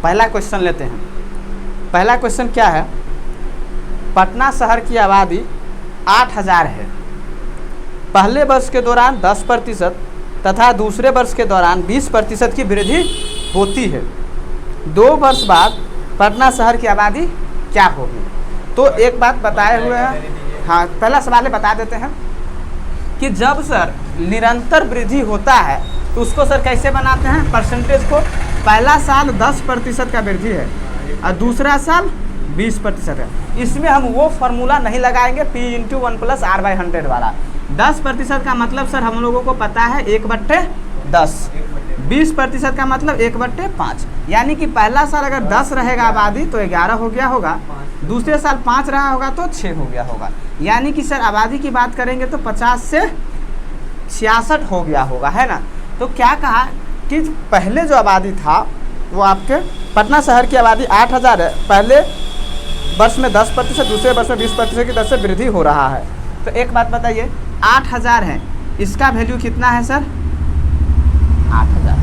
पहला क्वेश्चन लेते हैं। पहला क्वेश्चन क्या है, पटना शहर की आबादी 8000 है। पहले वर्ष के दौरान 10% तथा दूसरे वर्ष के दौरान 20% की वृद्धि होती है। 2 वर्ष बाद पटना शहर की आबादी क्या होगी? तो एक बात बताए हुए हैं, हाँ पहला सवाल बता देते हैं कि जब सर निरंतर वृद्धि होता है तो उसको सर कैसे बनाते हैं परसेंटेज को? पहला साल 10% का वृद्धि है और दूसरा साल 20% है। इसमें हम वो फार्मूला नहीं लगाएंगे P × 1 + R/100 वाला। 10% का मतलब सर हम लोगों को पता है 1/10, 20% का मतलब 1/5, यानी कि पहला साल अगर 10 रहेगा आबादी तो 11 हो गया होगा, दूसरे साल 5 रहा होगा तो 6 हो गया होगा, यानी कि सर आबादी की बात करेंगे तो 50 से 66 हो गया होगा, है ना। तो क्या कहा कि पहले जो आबादी था वो आपके पटना शहर की आबादी 8000 है, पहले वर्ष में 10%, दूसरे वर्ष में 20% की दर से वृद्धि हो रहा है। तो एक बात बताइए, 8000 है, इसका वैल्यू कितना है सर? 8000,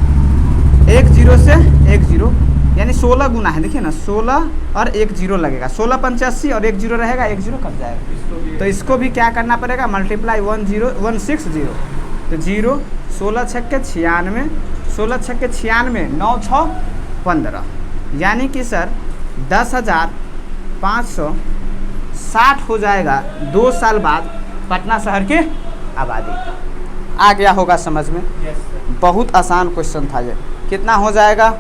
1 0 से 1 0 यानी 16 गुना है, देखिए ना 16 और 1 0 लगेगा, 16 85 और 1 0 रहेगा, 1 0 कट जाएगा। तो इसको भी क्या करना पड़ेगा, मल्टीप्लाई 160, तो 0, 16 छक्के 96, 16 छक्के 96, 9 6 15, यानी कि सर 10,560 हो जाएगा 2 साल बाद पटना शहर की आबादी। आ गया होगा समझ में? बहुत आसान क्वेश्चन था ये। कितना हो जाएगा?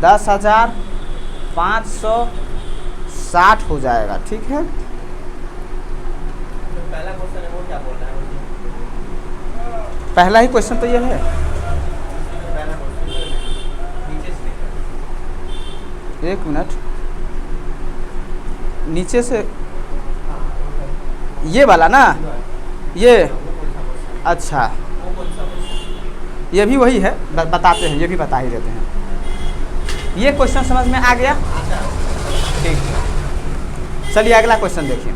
10,560 हो जाएगा, ठीक है। पहला क्वेश्चन है वो क्या बोल रहा है? पहला ही क्वेश्चन तो ये है। एक मिनट, नीचे से ये वाला ना, ये अच्छा, ये भी वही है, बताते हैं, ये भी बता ही देते हैं। ये क्वेश्चन समझ में आ गया? ठीक है, चलिए अगला क्वेश्चन देखिए।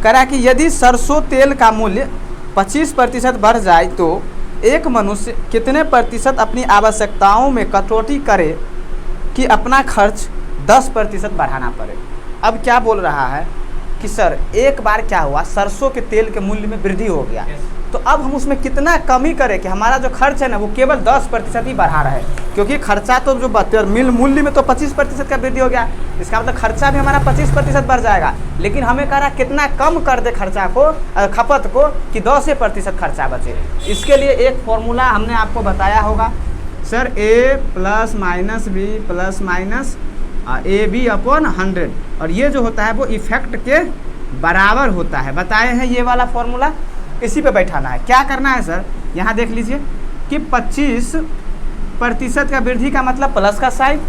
करा कि यदि सरसों तेल का मूल्य 25% बढ़ जाए तो एक मनुष्य कितने प्रतिशत अपनी आवश्यकताओं में कटौती करे कि अपना खर्च 10% बढ़ाना पड़े? अब क्या बोल रहा है कि सर एक बार क्या हुआ, सरसों के तेल के मूल्य में वृद्धि हो गया, तो अब हम उसमें कितना कमी करें कि हमारा जो खर्च है ना वो केवल 10% ही बढ़ा रहा है, क्योंकि खर्चा तो जो मूल्य में तो 25% का वृद्धि हो गया, इसका मतलब खर्चा भी हमारा 25% बढ़ जाएगा, लेकिन हमें कह रहा कितना कम कर दे खर्चा को, खपत को, कि 10% खर्चा बचे। इसके लिए एक फॉर्मूला हमने आपको बताया होगा सर, A + - B + AB/100, और ये जो होता है वो इफेक्ट के बराबर होता है, बताए हैं ये वाला फॉर्मूला। इसी पे बैठाना है। क्या करना है सर, यहाँ देख लीजिए कि 25% का वृद्धि का मतलब प्लस का साइन,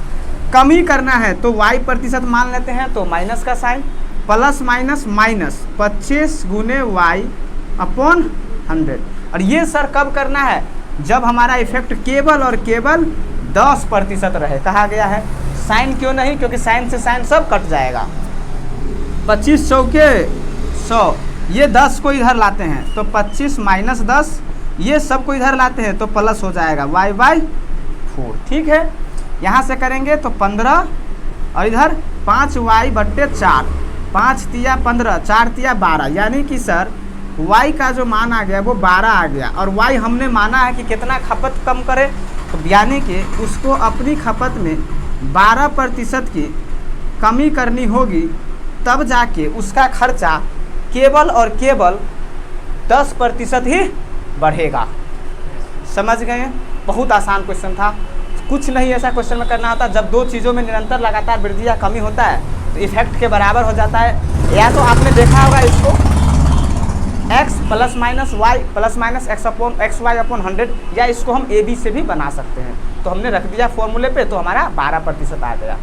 कमी करना है तो y% मान लेते हैं तो माइनस का sign, plus minus minus 25 × y/100। और ये सर कब करना है, जब हमारा इफेक्ट केवल और केवल 10% रहे। कहा गया है साइन क्यों नहीं, क्योंकि साइन से साइन सब कट जाएगा। 25 चौके 100, ये 10 को इधर लाते हैं तो 25 - 10, ये सब को इधर लाते हैं तो प्लस हो जाएगा y/4, ठीक है। यहाँ से करेंगे तो 15 और इधर 5y/4, 5 तिया 15, 4 तिया 12, यानी कि सर y का जो मान आ गया वो 12 आ गया, और y हमने माना है कि कितना खपत कम करे, तो यानी कि उसको अपनी खपत में 12% की कमी करनी होगी, तब जाके उसका खर्चा केवल और केवल 10% ही बढ़ेगा। समझ गए? बहुत आसान क्वेश्चन था, कुछ नहीं ऐसा क्वेश्चन में करना होता। जब दो चीज़ों में निरंतर लगातार वृद्धि या कमी होता है तो इफेक्ट के बराबर हो जाता है। या तो आपने देखा होगा इसको x + - y + xy/100, या इसको हम AB से भी बना सकते हैं। तो हमने रख दिया फॉर्मूले पे तो हमारा 12% आ गया,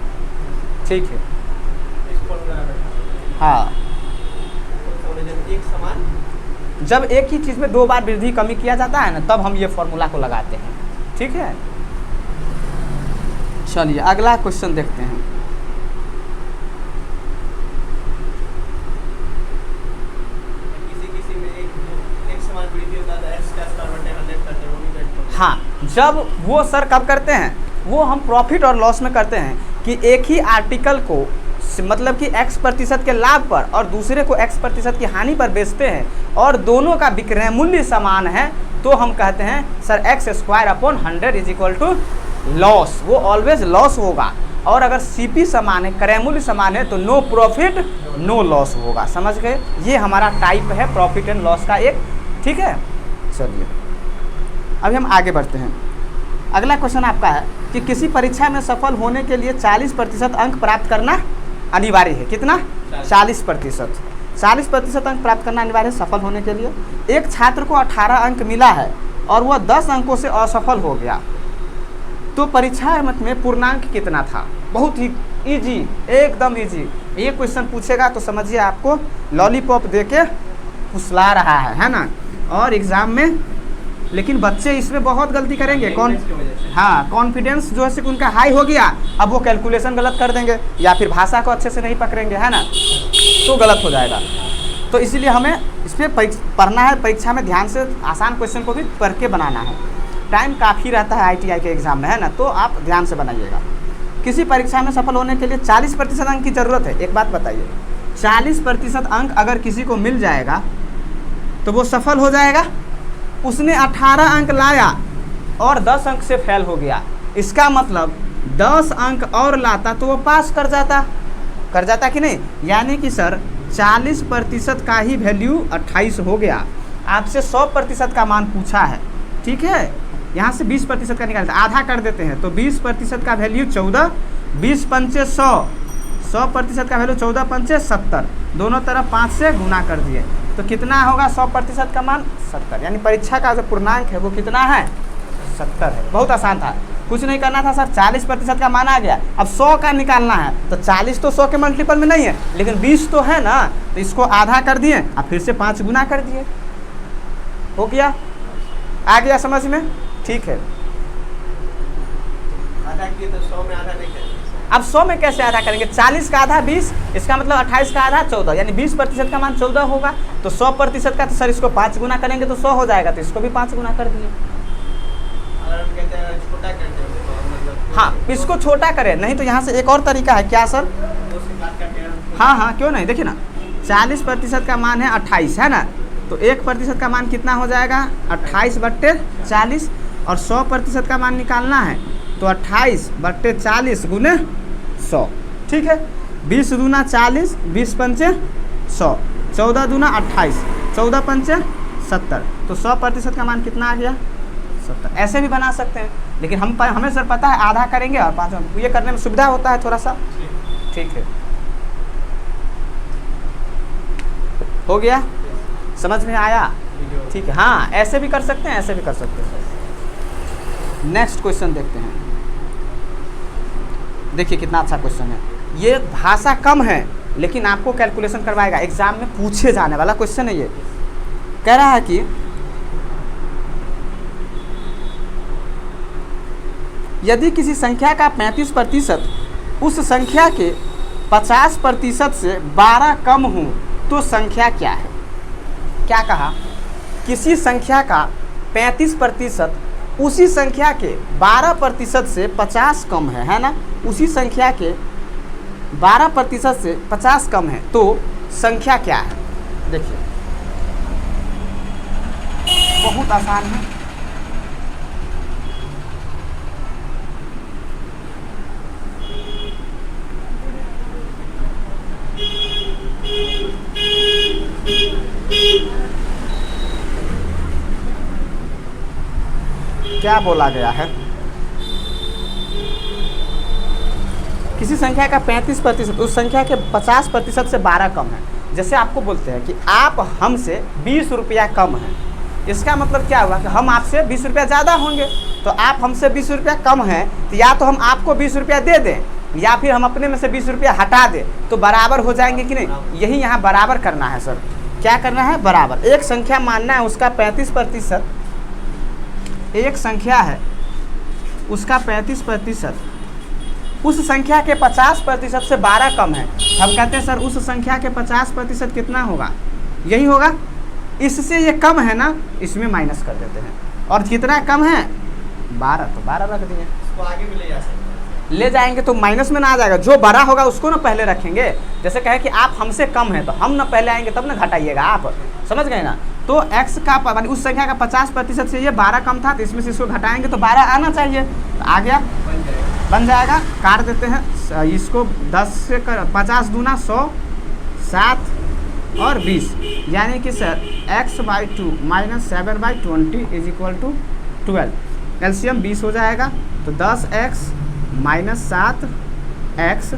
ठीक है। हाँ, एक समान, जब एक ही चीज़ में 2 बार वृद्धि कमी किया जाता है ना, तब हम ये फॉर्मूला को लगाते हैं, ठीक है। चलिए अगला क्वेश्चन देखते हैं। किसी में एक समान वृद्धि होता है, x² = 100 करते हैं, हाँ, जब वो सर कब करते हैं, वो हम प्रॉफिट और लॉस में करते हैं कि एक ही आर्टिकल को मतलब कि x% के लाभ पर और दूसरे को x% की हानि पर बेचते हैं और दोनों का विक्रय मूल्य समान है, तो हम कहते हैं sir x² 100 is equal to loss. वो ऑलवेज लॉस होगा। और अगर CP समान है, क्रय मूल्य समान है, तो नो प्रॉफिट नो लॉस होगा। समझ गए? ये हमारा टाइप है प्रॉफिट एंड लॉस का एक। ठीक है, चलिए अभी हम आगे बढ़ते हैं। अगला क्वेश्चन आपका है कि किसी परीक्षा में सफल होने के लिए 40% अंक प्राप्त करना अनिवार्य है। कितना? 40%। 40% अंक प्राप्त करना अनिवार्य है सफल होने के लिए। एक छात्र को 18 अंक मिला है और वह 10 अंकों से असफल हो गया, तो परीक्षा में पूर्णांक कितना था? बहुत ही इजी, एकदम इजी। ये क्वेश्चन पूछेगा तो समझिए आपको लॉलीपॉप दे के फुसला रहा है ना। और एग्ज़ाम में लेकिन बच्चे इसमें बहुत गलती करेंगे। कॉन्फिडेंस जो है उनका हाई हो गया, अब वो कैलकुलेशन गलत कर देंगे या फिर भाषा को अच्छे से नहीं पकड़ेंगे, है ना, तो गलत हो जाएगा। तो इसीलिए हमें इस पर पढ़ना है, परीक्षा में ध्यान से आसान क्वेश्चन को भी पढ़ के बनाना है। टाइम काफ़ी रहता है ITI के एग्ज़ाम में, है ना, तो आप ध्यान से बनाइएगा। किसी परीक्षा में सफल होने के लिए 40% अंक की ज़रूरत है। एक बात बताइए, 40% अंक अगर किसी को मिल जाएगा तो वो सफल हो जाएगा। उसने 18 अंक लाया और 10 अंक से फेल हो गया, इसका मतलब 10 अंक और लाता तो वो पास कर जाता कि नहीं? यानी कि सर 40% का ही वैल्यू 28 हो गया। आपसे 100% का मान पूछा है, ठीक है, यहाँ से 20% का निकालते हैं, आधा कर देते हैं, तो 20% का वैल्यू 14, 20 पंचे 100, 100% का वैल्यू 14 पंचे 70, दोनों तरफ 5 से गुना कर दिए, तो कितना होगा 100% का मान? 70। यानी परीक्षा का जो पूर्णांक है वो कितना है? 70 है। बहुत आसान था, कुछ नहीं करना था सर। 40% का मान आ गया, अब 100 का निकालना है, तो 40 तो 100 के मल्टीपल में नहीं है, लेकिन 20 तो है ना, तो इसको आधा कर दिए और फिर से 5 गुना कर दिए, हो गया? आ गया समझ में? ठीक है। आधा किए तो 100 में आधा नहीं करेंगे। अब 100 में कैसे आधा करेंगे? 40 का आधा 20, इसका मतलब 28 का आधा 14, यानी 20% का मान 14 होगा। तो 100% का, तो सर इसको 5 गुना करेंगे तो 100 हो जाएगा, तो इसको भी 5 गुना कर दिए। अगर हम कहते हैं छोटा करते हैं तो मतलब हाँ, इसको छोटा करें, नहीं तो यहाँ से एक और तरीका है। क्या सर? 2 से बात करते हैं। हाँ, क्यों नहीं। देखिए ना, 40% का मान है 28, है ना, तो 1% का मान कितना हो जाएगा? 28/40। और 100% का मान निकालना है तो 28/40 गुने 100। ठीक है, 20 दूना 40, 20 पंचे 100, 14 दूना 28, 14 पंचे 70, तो 100% का मान कितना आ गया? 70। ऐसे भी बना सकते हैं, लेकिन हमें सर पता है आधा करेंगे और 5, ये करने में सुविधा होता है थोड़ा सा। ठीक है, हो गया, समझ में आया? ठीक है, हाँ, ऐसे भी कर सकते हैं, ऐसे भी कर सकते हैं। नेक्स्ट क्वेश्चन देखते हैं। देखिए कितना अच्छा क्वेश्चन है। ये भाषा कम है लेकिन आपको कैलकुलेशन करवाएगा, एग्जाम में पूछे जाने वाला क्वेश्चन है। ये कह रहा है कि यदि किसी संख्या का 35% उस संख्या के 50% से 12 कम हो तो संख्या क्या है? क्या कहा? किसी संख्या का 35% उसी संख्या के 12% से 50 कम है ना, उसी संख्या के 12% से 50 कम है, तो संख्या क्या है? देखिए बहुत आसान है। क्या बोला गया है? किसी संख्या का 35% उस संख्या के 50% से 12 कम है। जैसे आपको बोलते हैं कि आप हमसे 20 रुपया कम हैं, इसका मतलब क्या हुआ कि हम आपसे 20 रुपया ज़्यादा होंगे, तो आप हमसे 20 रुपया कम हैं, तो या तो हम आपको 20 रुपया दे दें या फिर हम अपने में से 20 रुपया हटा दें, तो बराबर हो जाएंगे कि नहीं? यही यहाँ बराबर करना है सर। क्या करना है? बराबर। एक संख्या मानना है उसका 35%, एक संख्या है उसका 35%, उस संख्या के 50% से 12 कम है। हम कहते हैं सर उस संख्या के 50% कितना होगा? यही होगा। इससे ये कम है ना, इसमें माइनस कर देते हैं। और कितना कम है? 12, तो 12 रख दिए। उसको आगे भी ले जा सकते हैं। ले जाएंगे तो माइनस में ना आ जाएगा, जो बड़ा होगा उसको ना पहले रखेंगे। जैसे कहे कि आप हमसे कम हैं तो हम ना पहले आएंगे तब ना घटाइएगा, आप समझ गए ना। तो x का मानी उस संख्या का 50% से ये 12 कम था, तो इसमें से इसको घटाएंगे तो 12 आना चाहिए, तो आ गया, बन जाएगा। काट देते हैं इसको, 10 से 50 दूना 100, 7 और 20, यानी कि सर x/2 - 7/20 = 12। एलसीएम 20 हो जाएगा, तो 10x - 7x,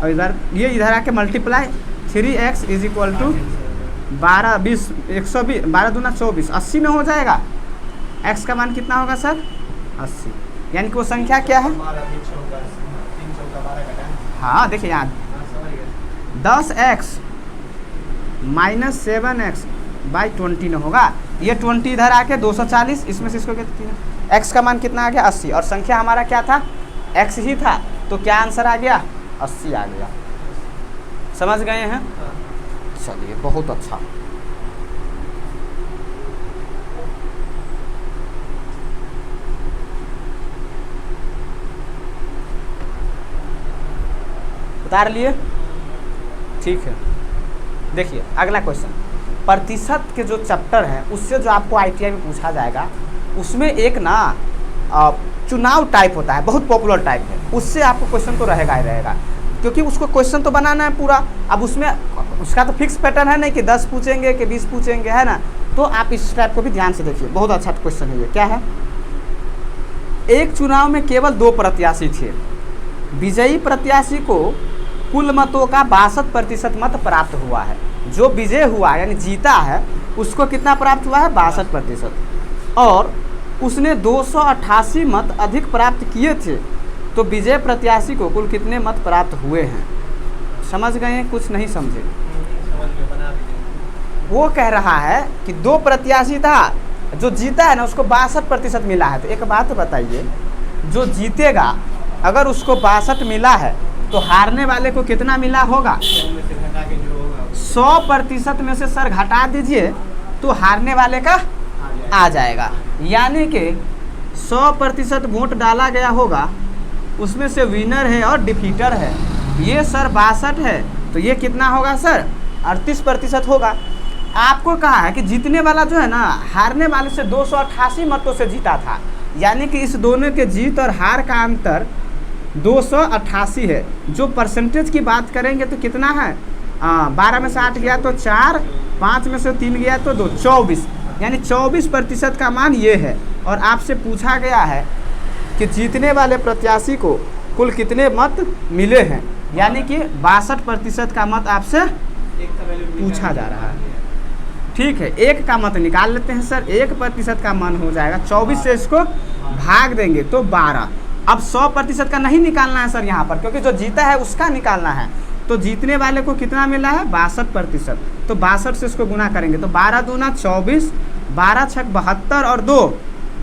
और इधर ये इधर आके मल्टीप्लाई 3x = 12 20 120, 12 दूना 24, 80 में हो जाएगा। x का मान कितना होगा सर? 80, यानी कि वो संख्या क्या है? 12 हाँ देखिए यहाँ 10x - 7x/20 न होगा, ये 20 इधर आके 240, इसमें से इसको कितना, x का मान कितना आ गया? 80, और संख्या हमारा क्या था? x ही था, तो क्या आंसर आ गया? 80 आ गया। समझ गए हैं? चलिए बहुत अच्छा। उतार लिए? ठीक है। देखिए अगला क्वेश्चन, प्रतिशत के जो चैप्टर है उससे जो आपको आईटीआई में पूछा जाएगा, उसमें एक ना चुनाव टाइप होता है, बहुत पॉपुलर टाइप है, उससे आपको क्वेश्चन तो रहेगा ही रहेगा, क्योंकि उसको क्वेश्चन तो बनाना है पूरा। अब उसमें उसका तो फिक्स पैटर्न है नहीं कि 10 पूछेंगे कि 20 पूछेंगे, है ना। तो आप इस टाइप को भी ध्यान से देखिए, बहुत अच्छा क्वेश्चन है ये। क्या है? एक चुनाव में केवल 2 प्रत्याशी थे, विजयी प्रत्याशी को कुल मतों का 62% मत प्राप्त हुआ है। जो विजय हुआ यानी जीता है उसको कितना प्राप्त हुआ है? 62%, और उसने 288 मत अधिक प्राप्त किए थे, तो विजय प्रत्याशी को कुल कितने मत प्राप्त हुए हैं? समझ गए हैं? कुछ नहीं समझे? वो कह रहा है कि 2 प्रत्याशी था, जो जीता है ना उसको 62% मिला है। तो एक बात बताइए, जो जीतेगा अगर उसको 62 मिला है तो हारने वाले को कितना मिला होगा? 100% में से सर घटा दीजिए तो हारने वाले का आ जाएगा, यानी कि 100% वोट डाला गया होगा, उसमें से विनर है और डिफीटर है। ये सर 62 है, तो ये कितना होगा सर? 38% होगा। आपको कहा है कि जीतने वाला जो है ना, हारने वाले से 288 मतों से जीता था, यानी कि इस दोनों के जीत और हार का अंतर 288 है। जो परसेंटेज की बात करेंगे तो कितना है? 12 में से 8 गया तो 4, 5 में से 3 गया तो 2, 24, यानी 24% का मान ये है। और आपसे पूछा गया है कि जीतने वाले प्रत्याशी को कुल कितने मत मिले हैं, यानी कि 62% का मत आपसे पूछा जा रहा है। ठीक है, एक का मत निकाल लेते हैं सर। 1% का मान हो जाएगा, 24 से इसको भाग देंगे तो 12। अब 100% का नहीं निकालना है सर यहाँ पर, क्योंकि जो जीता है उसका निकालना है। तो जीतने वाले को कितना मिला है? 62%। तो 62 से इसको गुना करेंगे तो 12 दूना 24, 12 छक 72 और 2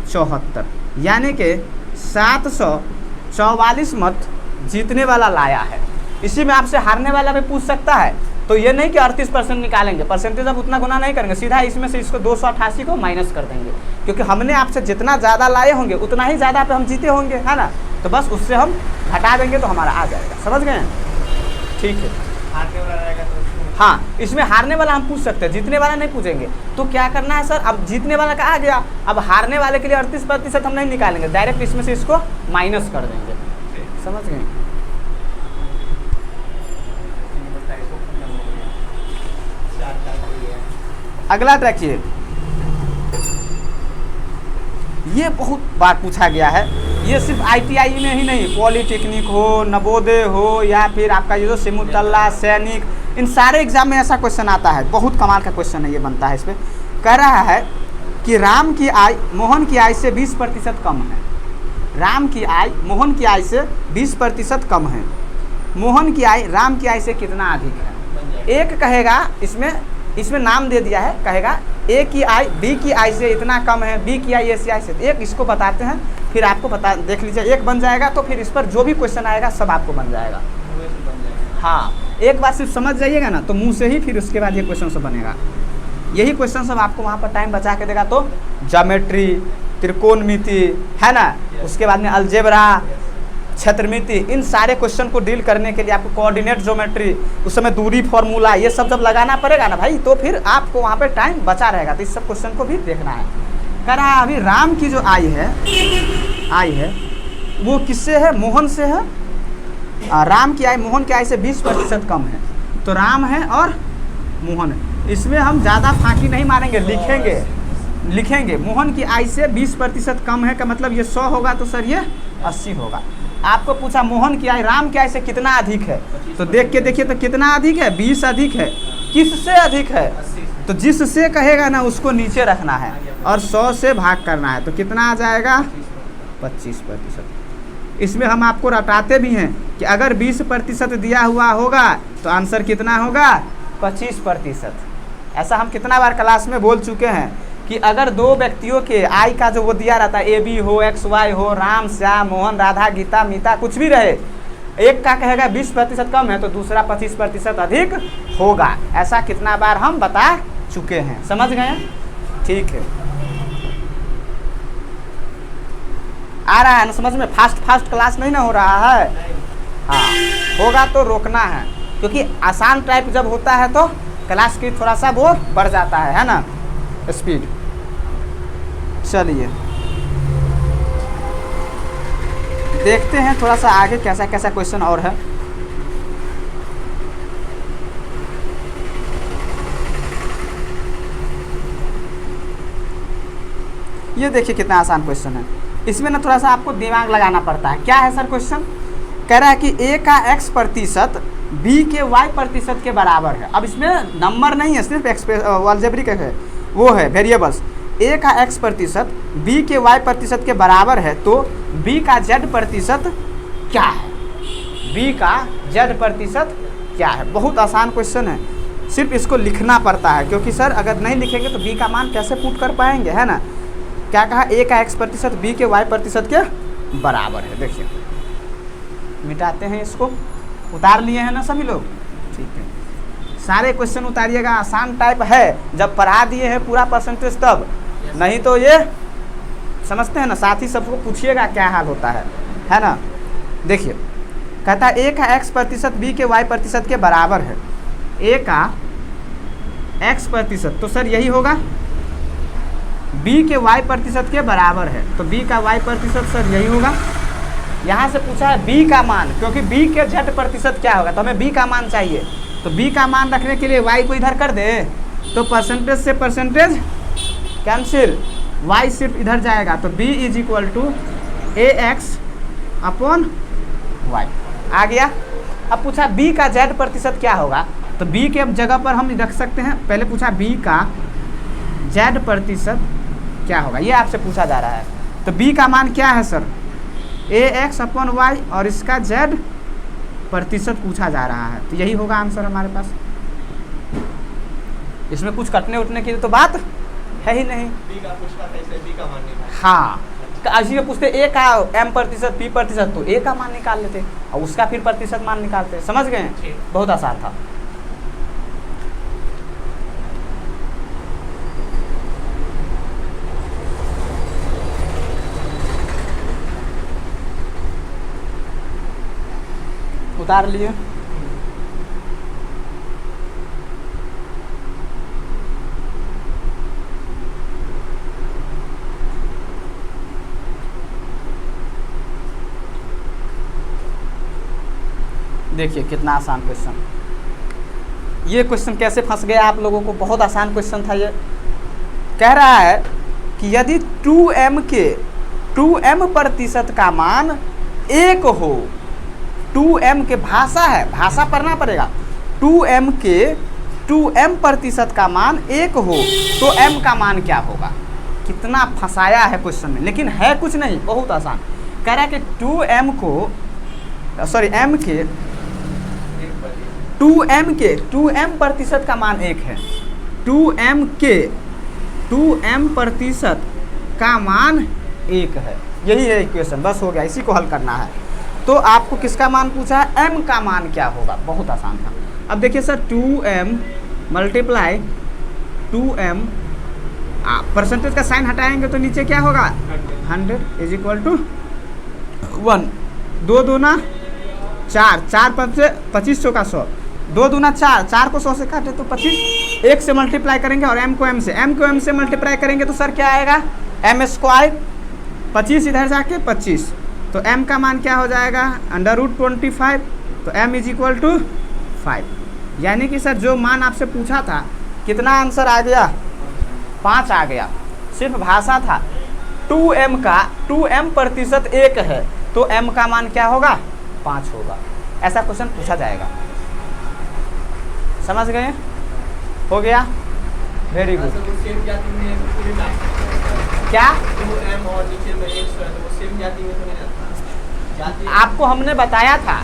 74, यानी कि 744 मत जीतने वाला लाया है। इसी में आपसे हारने वाला भी पूछ सकता है, तो ये नहीं कि 38% निकालेंगे, परसेंटेज अब उतना गुना नहीं करेंगे, सीधा इसमें से इसको 288 को माइनस कर देंगे, क्योंकि हमने आपसे जितना ज़्यादा लाए होंगे उतना ही ज़्यादा पे हम जीते होंगे, है ना। तो बस उससे हम घटा देंगे तो हमारा आ जाएगा। समझ गए? ठीक है। हारने वाला रहेगा तो हाँ, इसमें हारने वाला हम पूछ सकते हैं, जीतने वाला नहीं पूछेंगे। तो क्या करना है सर? अब जीतने वाला का आ गया, अब हारने वाले के लिए 38% हम नहीं निकालेंगे, डायरेक्ट इसमें से इसको माइनस कर देंगे। समझ गए? अगला देखिए, ये बहुत बार पूछा गया है। ये सिर्फ आईटीआई में ही नहीं, पॉलिटेक्निक हो, नवोदय हो, या फिर आपका ये जो सिमुतल्ला, सैनिक, इन सारे एग्जाम में ऐसा क्वेश्चन आता है। बहुत कमाल का क्वेश्चन है ये, बनता है। इस पर कह रहा है कि राम की आय मोहन की आय से 20% कम है। राम की आय मोहन की आय से 20% कम है। मोहन की आय राम की आय से कितना अधिक है? एक कहेगा, इसमें नाम दे दिया है, कहेगा ए की आय बी की आय से इतना कम है, बी की आय ए की आय से। एक इसको बताते हैं, फिर आपको बता, देख लीजिए, एक बन जाएगा तो फिर इस पर जो भी क्वेश्चन आएगा सब आपको बन जाएगा। हाँ, एक बार सिर्फ समझ जाइएगा ना तो मुंह से ही फिर उसके बाद ये क्वेश्चन सब बनेगा। यही क्वेश्चन सब आपको वहाँ पर टाइम बचा के देगा। तो ज्योमेट्री, त्रिकोणमिति, है ना, उसके बाद में अलजेब्रा, क्षेत्रमिति, इन सारे क्वेश्चन को डील करने के लिए आपको कोऑर्डिनेट ज्योमेट्री, उस समय दूरी फॉर्मूला, ये सब जब लगाना पड़ेगा ना भाई, तो फिर आपको वहाँ पे टाइम बचा रहेगा। तो इस सब क्वेश्चन को भी देखना है। कह रहा है अभी राम की जो आई है वो किससे है? मोहन से है। राम की आय मोहन की आय से 20% कम है। तो राम है और मोहन है, इसमें हम ज़्यादा फाँकी नहीं मारेंगे, लिखेंगे मोहन की आय से 20% कम है का मतलब ये 100 होगा, तो सर ये 80 होगा। आपको पूछा मोहन की आय राम की आय से कितना अधिक है, तो देख के देखिए तो कितना अधिक है? 20 अधिक है। किससे अधिक है? तो जिससे कहेगा ना उसको नीचे रखना है और 100 से भाग करना है, तो कितना आ जाएगा? 25%। इसमें हम आपको रटाते भी हैं कि अगर 20% दिया हुआ होगा तो आंसर कितना होगा? 25%। ऐसा हम कितना बार क्लास में बोल चुके हैं कि अगर दो व्यक्तियों के आय का जो वो दिया रहता है, AB हो, XY हो, राम, श्याम, मोहन, राधा, गीता, मीता, कुछ भी रहे, एक का कहेगा 20% कम है तो दूसरा 25% अधिक होगा। ऐसा कितना बार हम बता चुके हैं, समझ गए? ठीक है, आ रहा है ना समझ में? फास्ट क्लास नहीं ना हो रहा है? हाँ, होगा तो रोकना है, क्योंकि आसान टाइप जब होता है तो क्लास की थोड़ा सा वो बढ़ जाता है ना, स्पीड। चलिए देखते हैं थोड़ा सा आगे कैसा कैसा क्वेश्चन और है। ये देखिए कितना आसान क्वेश्चन है। इसमें ना थोड़ा सा आपको दिमाग लगाना पड़ता है। क्या है सर क्वेश्चन? कह रहा है कि a का x% b के y% के बराबर है। अब इसमें नंबर नहीं है, सिर्फ अलजेब्रिक है, वो है वेरिएबल्स। a का x% b के y% के बराबर है, तो b का z% क्या है? b का z% क्या है? बहुत आसान क्वेश्चन है, सिर्फ इसको लिखना पड़ता है, क्योंकि सर अगर नहीं लिखेंगे तो b का मान कैसे पुट कर पाएंगे, है ना। क्या कहा? a का x% b के y% के बराबर है। देखिए मिटाते हैं इसको, उतार लिए हैं ना सभी लोग? ठीक है, सारे क्वेश्चन उतारिएगा, आसान टाइप है। जब पढ़ा दिए हैं पूरा परसेंटेज तब, नहीं तो ये समझते हैं ना, साथ ही सबको पूछिएगा क्या हाल होता है ना। देखिए कहता है a का x% b के y% के बराबर है। a का x%, तो सर यही होगा, b के y% के बराबर है, तो b का y% सर यही होगा। यहाँ से पूछा है b का मान, क्योंकि b के z% क्या होगा, तो हमें b का मान चाहिए। तो b का मान रखने के लिए y को इधर कर दे, तो परसेंटेज से परसेंटेज कैंसिल, y सिर्फ इधर जाएगा, तो b = ax/y आ गया। अब पूछा b का z% क्या होगा, तो b के जगह पर हम रख सकते हैं। पहले पूछा b का z% क्या होगा, ये आपसे पूछा जा रहा है। तो b का मान क्या है सर? ax/y, और इसका z% पूछा जा रहा है, तो यही होगा आंसर हमारे पास। इसमें कुछ कटने उठने की तो बात है ही नहीं। b का पूछना था, इसलिए b का मान निकाला। हाँ, ऐसे में पूछते a का m% p%, तो a का मान निकाल लेते और उसका फिर प्रतिशत मान निकालते। समझ गए? बहुत आसान था। उतार लिए। देखिए कितना आसान क्वेश्चन। ये क्वेश्चन कैसे फंस गया आप लोगों को? बहुत आसान क्वेश्चन था ये। कह रहा है कि यदि 2m के 2m% का मान 1 हो, 2m के भाषा है, भाषा पढ़ना पड़ेगा। 2m के 2m% का मान 1 हो तो m का मान क्या होगा? कितना फंसाया है क्वेश्चन में, लेकिन है कुछ नहीं, बहुत आसान। कह रहा है कि 2m के 2m% का मान 1 है। 2m के 2m% का मान 1 है। यही है इक्वेशन, बस हो गया, इसी को हल करना है। तो आपको किसका मान पूछा है? m का मान क्या होगा? बहुत आसान था। अब देखिए सर 2m × 2m परसेंटेज का साइन हटाएंगे तो नीचे क्या होगा 100 इज इक्वल टू 1। 2 दूना 4, 4 पंचे 25 चौका 100, 2 दूना 4, 4 को 100 से काटे तो 25, 1 से मल्टीप्लाई करेंगे और m को m से मल्टीप्लाई करेंगे तो सर क्या आएगा m², 25 इधर जाके 25, तो m का मान क्या हो जाएगा √25, तो m इज इक्वल टू 5। यानी कि सर जो मान आपसे पूछा था कितना आंसर आ गया 5 आ गया। सिर्फ भाषा था 2m का 2m प्रतिशत 1 है तो m का मान क्या होगा 5 होगा। ऐसा क्वेश्चन पूछा जाएगा। समझ गए? हो गया, वेरी गुड। सर वो सेम जाति में पूरी लाइन क्या 2m और नीचे में 100 है तो वो सेम जाति में तो नहीं रहता जाति। आपको हमने बताया था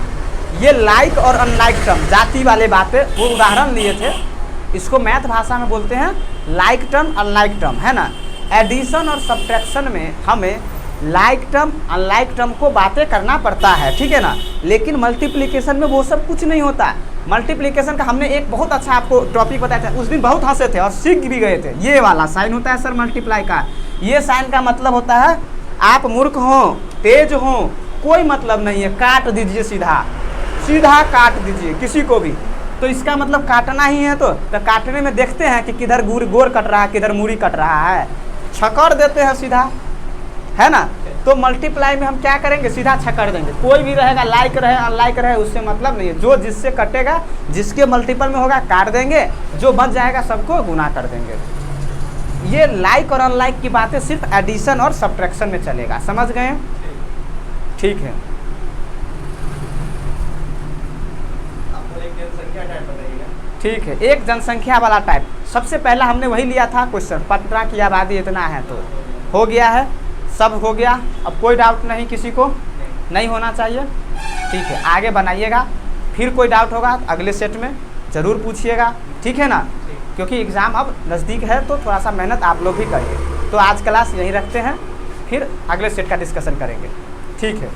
ये लाइक और अनलाइक टर्म जाति वाले बातें वो उदाहरण लिए थे। इसको मैथ भाषा में बोलते हैं लाइक टर्म अनलाइक टर्म, है ना। एडिशन और सब्ट्रैक्शन में हमें लाइक टर्म अनलाइक टर्म को बातें करना पड़ता है, ठीक है ना। लेकिन मल्टीप्लिकेशन में वो सब कुछ नहीं होता। मल्टीप्लिकेशन का हमने एक बहुत अच्छा आपको टॉपिक बताया था, उस दिन बहुत हंसे थे और सीख भी गए थे। ये वाला साइन होता है सर मल्टीप्लाई का। ये साइन का मतलब होता है आप मूर्ख हो तेज हो कोई मतलब नहीं है, काट दीजिए, सीधा सीधा काट दीजिए किसी को भी। तो इसका मतलब काटना ही है। तो काटने में देखते हैं कि किधर गोर कट रहा है किधर मूरी कट रहा है, छकड़ देते हैं सीधा, है ना। तो मल्टीप्लाई में हम क्या करेंगे सीधा छकड़ देंगे। कोई भी रहेगा लाइक रहे अनलाइक रहे उससे मतलब नहीं है। जो जिससे कटेगा जिसके मल्टीपल में होगा काट देंगे, जो बच जाएगा सबको गुना कर देंगे। ये लाइक और अनलाइक की बातें सिर्फ एडिशन और सब्ट्रैक्शन में चलेगा। समझ गए? ठीक है। ठीक है, एक जनसंख्या वाला टाइप। सबसे पहला हमने वही लिया था क्वेश्चन, पटना की आबादी इतना है, तो हो गया है, सब हो गया। अब कोई डाउट नहीं किसी को, नहीं होना चाहिए। ठीक है, आगे बनाइएगा, फिर कोई डाउट होगा तो अगले सेट में ज़रूर पूछिएगा, ठीक है ना। क्योंकि एग्ज़ाम अब नज़दीक है तो थोड़ा सा मेहनत आप लोग भी करिए। तो आज क्लास यहीं रखते हैं, फिर अगले सेट का डिस्कशन करेंगे, ठीक है।